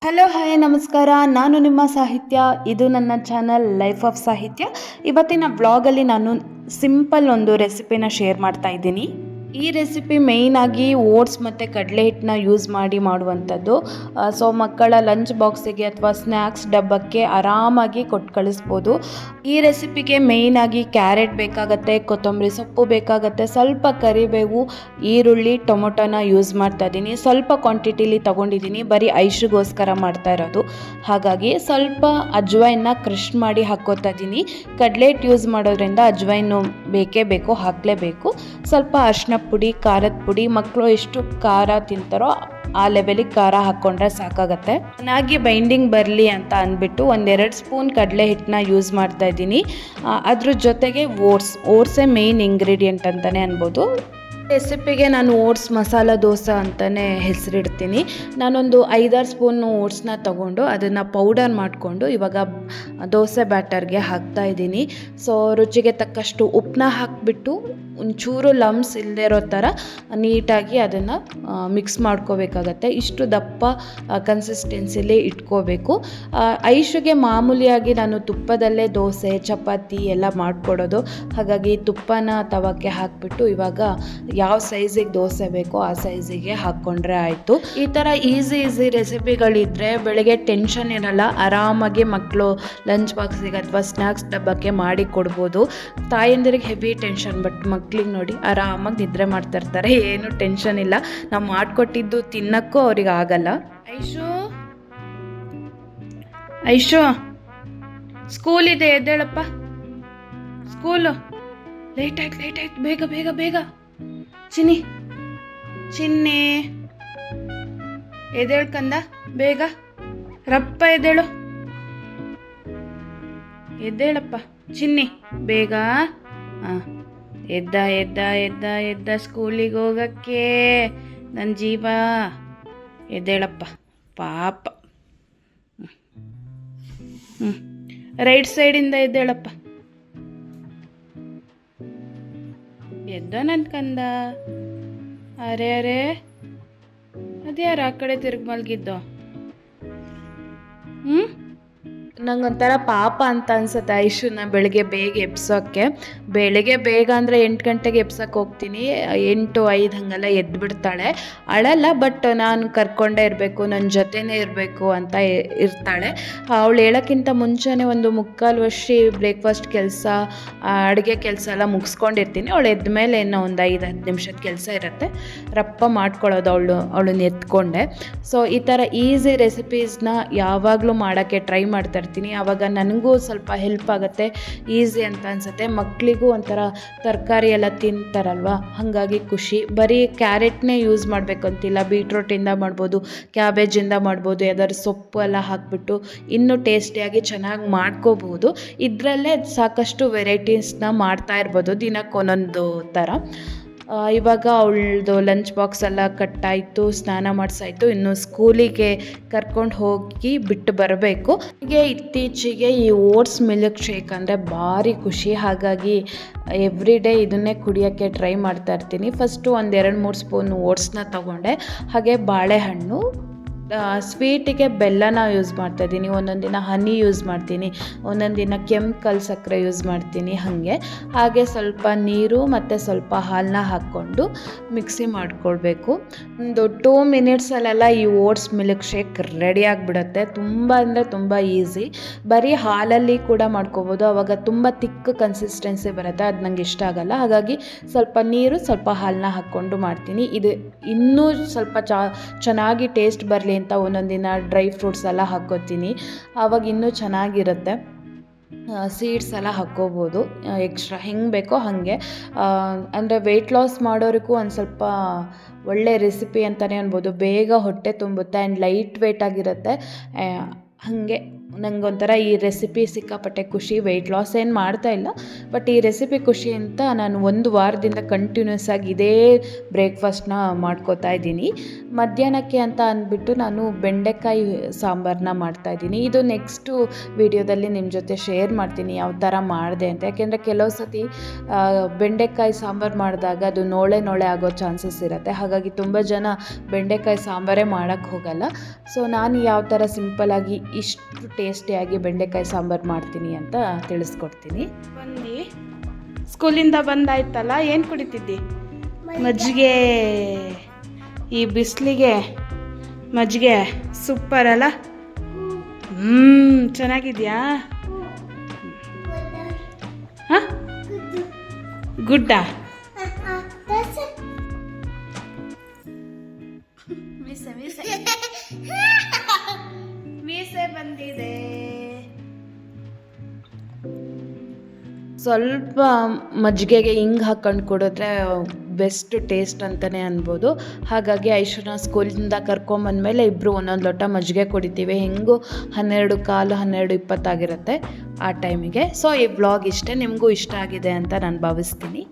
Hello hi ನಮಸ್ಕಾರ. ನಾನು ನಿಮ್ಮ ಸಾಹಿತ್ಯ. ಇದು ನನ್ನ ಚಾನಲ್ ಲೈಫ್ ಆಫ್ ಸಾಹಿತ್ಯ. ಇವತ್ತಿನ ವ್ಲಾಗಲ್ಲಿ ನಾನು ಸಿಂಪಲ್ ಒಂದು ರೆಸಿಪಿನ ಶೇರ್ ಮಾಡ್ತಾ ಇದ್ದೀನಿ. ಈ ರೆಸಿಪಿ ಮೇಯ್ನಾಗಿ ಓಟ್ಸ್ ಮತ್ತು ಕಡಲೆ ಹಿಟ್ಟನ್ನ ಯೂಸ್ ಮಾಡಿ ಮಾಡುವಂಥದ್ದು. ಸೊ ಮಕ್ಕಳ ಲಂಚ್ ಬಾಕ್ಸಿಗೆ ಅಥವಾ ಸ್ನ್ಯಾಕ್ಸ್ ಡಬ್ಬಕ್ಕೆ ಆರಾಮಾಗಿ ಕೊಟ್ಟು ಕಳಿಸ್ಬೋದು. ಈ ರೆಸಿಪಿಗೆ ಮೇಯ್ನಾಗಿ ಕ್ಯಾರೆಟ್ ಬೇಕಾಗತ್ತೆ, ಕೊತ್ತಂಬರಿ ಸೊಪ್ಪು ಬೇಕಾಗತ್ತೆ, ಸ್ವಲ್ಪ ಕರಿಬೇವು, ಈರುಳ್ಳಿ, ಟೊಮೊಟೊನ ಯೂಸ್ ಮಾಡ್ತಾ ಇದ್ದೀನಿ. ಸ್ವಲ್ಪ ಕ್ವಾಂಟಿಟಿಲಿ ತೊಗೊಂಡಿದ್ದೀನಿ, ಬರೀ ಐಶ್ಗೋಸ್ಕರ ಮಾಡ್ತಾ ಇರೋದು. ಹಾಗಾಗಿ ಸ್ವಲ್ಪ ಅಜ್ವೈನ್ನ ಕ್ರಷ್ ಮಾಡಿ ಹಾಕ್ಕೋತಾ ಇದ್ದೀನಿ. ಕಡಲೆ ಹಿಟ್ಟು ಯೂಸ್ ಮಾಡೋದ್ರಿಂದ ಅಜ್ವೈನು ಬೇಕೇ ಬೇಕು, ಹಾಕಲೇಬೇಕು. ಸ್ವಲ್ಪ ಅರಿಶಿನ ಪುಡಿ, ಖಾರದ ಪುಡಿ, ಮಕ್ಕಳು ಎಷ್ಟು ಖಾರ ತಿಂತಾರೋ ಆ ಲೆವೆಲಿಗೆ ಖಾರ ಹಾಕ್ಕೊಂಡ್ರೆ ಸಾಕಾಗತ್ತೆ. ಚೆನ್ನಾಗಿ ಬೈಂಡಿಂಗ್ ಬರಲಿ ಅಂತ ಅಂದ್ಬಿಟ್ಟು 1-2 ಸ್ಪೂನ್ ಕಡಲೆ ಹಿಟ್ಟನ್ನ ಯೂಸ್ ಮಾಡ್ತಾ ಇದ್ದೀನಿ. ಅದ್ರ ಜೊತೆಗೆ ಓಟ್ಸೇ ಮೇಯ್ನ್ ಇಂಗ್ರೀಡಿಯೆಂಟ್ ಅಂತಲೇ ಅನ್ಬೋದು. ರೆಸಿಪಿಗೆ ನಾನು ಓಟ್ಸ್ ಮಸಾಲ ದೋಸೆ ಅಂತಲೇ ಹೆಸರಿಡ್ತೀನಿ. ನಾನೊಂದು 5-6 ಸ್ಪೂನ್ ಓಟ್ಸ್ನ ತೊಗೊಂಡು ಅದನ್ನು ಪೌಡರ್ ಮಾಡಿಕೊಂಡು ಇವಾಗ ದೋಸೆ ಬ್ಯಾಟರ್ಗೆ ಹಾಕ್ತಾ ಇದ್ದೀನಿ. ಸೊ ರುಚಿಗೆ ತಕ್ಕಷ್ಟು ಉಪ್ಪನ್ನ ಹಾಕಿಬಿಟ್ಟು ಒಂಚೂರು ಲಮ್ಸ್ ಇಲ್ಲದೆ ಇರೋ ಥರ ನೀಟಾಗಿ ಅದನ್ನು ಮಿಕ್ಸ್ ಮಾಡ್ಕೋಬೇಕಾಗತ್ತೆ. ಇಷ್ಟು ದಪ್ಪ ಕನ್ಸಿಸ್ಟೆನ್ಸಿಲಿ ಇಟ್ಕೋಬೇಕು. ಐಶುಗೆ ಮಾಮೂಲಿಯಾಗಿ ನಾನು ತುಪ್ಪದಲ್ಲೇ ದೋಸೆ, ಚಪಾತಿ ಎಲ್ಲ ಮಾಡಿಕೊಡೋದು. ಹಾಗಾಗಿ ತುಪ್ಪನ ತವಕ್ಕೆ ಹಾಕಿಬಿಟ್ಟು ಇವಾಗ ಯಾವ ಸೈಜಿಗೆ ದೋಸೆ ಬೇಕೋ ಆ ಸೈಜಿಗೆ ಹಾಕ್ಕೊಂಡ್ರೆ ಆಯಿತು. ಈ ಥರ ಈಸಿ ರೆಸಿಪಿಗಳಿದ್ದರೆ ಬೆಳಗ್ಗೆ ಟೆನ್ಷನ್ ಇರಲ್ಲ. ಆರಾಮಾಗಿ ಮಕ್ಕಳು ಲಂಚ್ ಬಾಕ್ಸಿಗೆ ಅಥವಾ ಸ್ನ್ಯಾಕ್ಸ್ ಡಬ್ಬಕ್ಕೆ ಮಾಡಿ ಕೊಡ್ಬೋದು. ತಾಯಂದಿರಿಗೆ ಹೆವಿ ಟೆನ್ಷನ್, ಬಟ್ ಮಕ್ಳಿಗೆ ನೋಡಿ ಆರಾಮಾಗಿ ನಿದ್ರೆ ಮಾಡ್ತಾ ಇರ್ತಾರೆ, ಏನು ಟೆನ್ಷನ್ ಇಲ್ಲ. ನಾವು ಮಾಡಿಕೊಟ್ಟಿದ್ದು ತಿನ್ನಕ್ಕೂ ಅವ್ರಿಗೆ ಆಗಲ್ಲ. ಐಶು ಸ್ಕೂಲ್ ಇದೆ, ಎದ್ದೇಳಪ್ಪ. ಸ್ಕೂಲು ಲೇಟ್ ಆಯ್ತು, ಬೇಗ. ಚಿನ್ನಿ ಎದ್ದೇಳ್ಕಂದ, ಬೇಗ ರಪ್ಪ ಎದ್ದೇಳಪ್ಪ ಚಿನ್ನಿ, ಬೇಗ. ಎದ್ದ ಸ್ಕೂಲಿಗೆ ಹೋಗಕ್ಕೆ ನನ್ನ ಜೀವ. ಎದ್ದೇಳಪ್ಪ ಪಾಪ. ರೈಟ್ ಸೈಡಿಂದ ಎದ್ದೇಳಪ್ಪ. ಎದ್ದ ನನ್ನ ಕಂದ. ಅರೆ ಅದ್ಯಾರು ಆ ಕಡೆ ತಿರುಗಿ ಮಲ್ಗಿದ್ದೋ? ನಂಗೊಂಥರ ಪಾಪ ಅಂತ ಅನ್ಸುತ್ತೆ ಐಶುನ ಬೆಳಗ್ಗೆ ಬೇಗ ಎಬ್ಸೋಕ್ಕೆ. ಬೆಳಗ್ಗೆ ಬೇಗ ಅಂದರೆ 8 ಗಂಟೆಗೆ ಎಬ್ಸೋಕ್ಕೆ ಹೋಗ್ತೀನಿ. 8-5 ಹಾಗೆಲ್ಲ ಎದ್ಬಿಡ್ತಾಳೆ. ಅಳಲ್ಲ, ಬಟ್ ನಾನು ಕರ್ಕೊಂಡೇ ಇರಬೇಕು, ನನ್ನ ಜೊತೆನೇ ಇರಬೇಕು ಅಂತ ಇರ್ತಾಳೆ. ಅವಳು ಹೇಳೋಕ್ಕಿಂತ ಮುಂಚೆನೇ ಒಂದು 3/4 ವರ್ಷ ಬ್ರೇಕ್ಫಾಸ್ಟ್ ಕೆಲಸ, ಅಡುಗೆ ಕೆಲಸ ಎಲ್ಲ ಮುಗಿಸ್ಕೊಂಡಿರ್ತೀನಿ. ಅವಳು ಎದ್ದ ಮೇಲೆ ಏನೋ ಒಂದು 5-10 ನಿಮಿಷದ ಕೆಲಸ ಇರುತ್ತೆ, ರಪ್ಪ ಮಾಡ್ಕೊಳ್ಳೋದು ಅವಳನ್ನ ಎತ್ಕೊಂಡೆ. ಸೊ ಈ ಥರ ಈಸಿ ರೆಸಿಪೀಸ್ನ ಯಾವಾಗಲೂ ಮಾಡೋಕ್ಕೆ ಟ್ರೈ ಮಾಡ್ತಾ ಇರ್ತೀನಿ. ಆವಾಗ ನನಗೂ ಸ್ವಲ್ಪ ಹೆಲ್ಪ್ ಆಗುತ್ತೆ, ಈಸಿ ಅಂತ ಅನಿಸುತ್ತೆ. ಮಕ್ಕಳಿಗೂ ಒಂಥರ ತರಕಾರಿ ಎಲ್ಲ ತಿಂತಾರಲ್ವ, ಹಾಗಾಗಿ ಖುಷಿ. ಬರೀ ಕ್ಯಾರೆಟ್ನೇ ಯೂಸ್ ಮಾಡಬೇಕು ಅಂತಿಲ್ಲ, ಬೀಟ್ರೋಟಿಂದ ಮಾಡ್ಬೋದು, ಕ್ಯಾಬೇಜಿಂದ ಮಾಡ್ಬೋದು. ಯಾವ್ದಾದ್ರು ಸೊಪ್ಪು ಎಲ್ಲ ಹಾಕಿಬಿಟ್ಟು ಇನ್ನೂ ಟೇಸ್ಟಿಯಾಗಿ ಚೆನ್ನಾಗಿ ಮಾಡ್ಕೋಬಹುದು. ಇದರಲ್ಲೇ ಸಾಕಷ್ಟು ವೆರೈಟೀಸ್ನ ಮಾಡ್ತಾ ಇರ್ಬೋದು, ದಿನಕ್ಕೆ ಒಂದೊಂದು ಥರ. ಇವಾಗ ಅವಳದು ಲಂಚ್ ಬಾಕ್ಸ್ ಎಲ್ಲ ಕಟ್ಟಾಯಿತು, ಸ್ನಾನ ಮಾಡಿಸಾಯಿತು. ಇನ್ನು ಸ್ಕೂಲಿಗೆ ಕರ್ಕೊಂಡು ಹೋಗಿ ಬಿಟ್ಟು ಬರಬೇಕು. ಹೀಗೆ ಇತ್ತೀಚೆಗೆ ಈ ಓಟ್ಸ್ ಮಿಲ್ಕ್ ಶೇಕ್ ಅಂದರೆ ಭಾರಿ ಖುಷಿ. ಹಾಗಾಗಿ ಎವ್ರಿ ಡೇ ಇದನ್ನೇ ಕುಡಿಯೋಕ್ಕೆ ಟ್ರೈ ಮಾಡ್ತಾ ಇರ್ತೀನಿ. ಫಸ್ಟು 1-2-3 ಸ್ಪೂನ್ ಓಟ್ಸ್ನ ತೊಗೊಂಡೆ. ಹಾಗೆ ಬಾಳೆಹಣ್ಣು, ಸ್ವೀಟಿಗೆ ಬೆಲ್ಲನ ಯೂಸ್ ಮಾಡ್ತಾಯಿದ್ದೀನಿ. ಒಂದೊಂದು ದಿನ ಹನಿ ಯೂಸ್ ಮಾಡ್ತೀನಿ, ಒಂದೊಂದು ದಿನ ಕೆಂಪು ಸಕ್ಕರೆ ಯೂಸ್ ಮಾಡ್ತೀನಿ. ಹಾಗೆ ಸ್ವಲ್ಪ ನೀರು ಮತ್ತು ಸ್ವಲ್ಪ ಹಾಲನ್ನ ಹಾಕ್ಕೊಂಡು ಮಿಕ್ಸಿ ಮಾಡ್ಕೊಳ್ಬೇಕು. ಒಂದು 2 ಮಿನಿಟ್ಸಲ್ಲೆಲ್ಲ ಈ ಓಟ್ಸ್ ಮಿಲ್ಕ್ ಶೇಕ್ ರೆಡಿ ಆಗಿಬಿಡುತ್ತೆ. ತುಂಬ ಅಂದರೆ ತುಂಬ ಈಸಿ. ಬರೀ ಹಾಲಲ್ಲಿ ಕೂಡ ಮಾಡ್ಕೋಬೋದು, ಆವಾಗ ತುಂಬ ತಿಕ್ ಕನ್ಸಿಸ್ಟೆನ್ಸಿ ಬರುತ್ತೆ, ಅದು ನಂಗೆ ಇಷ್ಟ ಆಗಲ್ಲ. ಹಾಗಾಗಿ ಸ್ವಲ್ಪ ನೀರು, ಸ್ವಲ್ಪ ಹಾಲನ್ನ ಹಾಕ್ಕೊಂಡು ಮಾಡ್ತೀನಿ. ಇದು ಇನ್ನೂ ಸ್ವಲ್ಪ ಚೆನ್ನಾಗಿ ಟೇಸ್ಟ್ ಬರಲಿ ಅಂತ ಒಂದೊಂದಿನ ಡ್ರೈ ಫ್ರೂಟ್ಸ್ ಎಲ್ಲ ಹಾಕ್ಕೋತೀನಿ, ಆವಾಗ ಇನ್ನೂ ಚೆನ್ನಾಗಿರುತ್ತೆ. ಸೀಡ್ಸ್ ಎಲ್ಲ ಹಾಕ್ಕೋಬೋದು ಎಕ್ಸ್ಟ್ರಾ, ಹೆಂಗೆ ಬೇಕೋ ಹಾಗೆ. ಅಂದರೆ ವೆಯ್ಟ್ ಲಾಸ್ ಮಾಡೋರಿಗೂ ಒಂದು ಸ್ವಲ್ಪ ಒಳ್ಳೆ ರೆಸಿಪಿ ಅಂತಲೇ ಅನ್ಬೋದು. ಬೇಗ ಹೊಟ್ಟೆ ತುಂಬುತ್ತೆ ಆ್ಯಂಡ್ ಲೈಟ್ ವೆಯ್ಟ್ ಆಗಿರುತ್ತೆ. ಹಾಗೆ ನನಗೊಂಥರ ಈ ರೆಸಿಪಿ ಸಿಕ್ಕಾಪಟ್ಟೆ ಖುಷಿ. ವೆಯ್ಟ್ ಲಾಸ್ ಏನು ಮಾಡ್ತಾಯಿಲ್ಲ, ಬಟ್ ಈ ರೆಸಿಪಿ ಖುಷಿ ಅಂತ ನಾನು 1 ವಾರದಿಂದ ಕಂಟಿನ್ಯೂಸ್ ಆಗಿ ಇದೇ ಬ್ರೇಕ್ಫಾಸ್ಟ್ನ ಮಾಡ್ಕೋತಾ ಇದ್ದೀನಿ. ಮಧ್ಯಾಹ್ನಕ್ಕೆ ಅಂತ ಅಂದ್ಬಿಟ್ಟು ನಾನು ಬೆಂಡೆಕಾಯಿ ಸಾಂಬಾರನ್ನ ಮಾಡ್ತಾಯಿದ್ದೀನಿ. ಇದು ನೆಕ್ಸ್ಟು ವಿಡಿಯೋದಲ್ಲಿ ನಿಮ್ಮ ಜೊತೆ ಶೇರ್ ಮಾಡ್ತೀನಿ ಯಾವ ಥರ ಮಾಡಿದೆ ಅಂತ. ಯಾಕೆಂದರೆ ಕೆಲವು ಸತಿ ಬೆಂಡೆಕಾಯಿ ಸಾಂಬಾರು ಮಾಡಿದಾಗ ಅದು ನೋಳೆ ಆಗೋ ಚಾನ್ಸಸ್ ಇರುತ್ತೆ. ಹಾಗಾಗಿ ತುಂಬ ಜನ ಬೆಂಡೆಕಾಯಿ ಸಾಂಬಾರೇ ಮಾಡೋಕ್ಕೆ ಹೋಗಲ್ಲ. ಸೊ ನಾನು ಯಾವ ಥರ ಸಿಂಪಲಾಗಿ ಇಷ್ಟು ಟೇಸ್ಟಿಯಾಗಿ ಬೆಂಡೆಕಾಯಿ ಸಾಂಬಾರು ಮಾಡ್ತೀನಿ ಅಂತ ತಿಳಿಸ್ಕೊಡ್ತೀನಿ. ಸ್ಕೂಲಿಂದ ಬಂದಾಯ್ತಲ್ಲ, ಏನು ಕುಡಿತಿದ್ದಿ? ಮಜ್ಜಿಗೆ. ಈ ಬಿಸಿಲಿಗೆ ಮಜ್ಜಿಗೆ ಸೂಪರ್ ಅಲ್ಲ? ಚೆನ್ನಾಗಿದ್ಯಾ? ಹಾಂ, ಗುಡ್ಡ. ಮೀಸೆ ಬಂದಿದೆ. ಸ್ವಲ್ಪ ಮಜ್ಜಿಗೆಗೆ ಹಿಂಗೆ ಹಾಕ್ಕೊಂಡು ಕುಡಿದ್ರೆ ಬೆಸ್ಟ್ ಟೇಸ್ಟ್ ಅಂತಲೇ ಅನ್ಬೋದು. ಹಾಗಾಗಿ ಐಶುನ ಸ್ಕೂಲಿಂದ ಕರ್ಕೊಂಬಂದಮೇಲೆ ಇಬ್ಬರು ಒಂದೊಂದು ಲೋಟ ಮಜ್ಜಿಗೆ ಕುಡಿತೀವಿ. ಹೆಂಗೂ 12:15, 12:20 ಆಗಿರುತ್ತೆ ಆ ಟೈಮಿಗೆ. ಸೊ ಈ ವ್ಲಾಗ್ ಇಷ್ಟೇ, ನಿಮಗೂ ಇಷ್ಟ ಆಗಿದೆ ಅಂತ ನಾನು ಭಾವಿಸ್ತೀನಿ.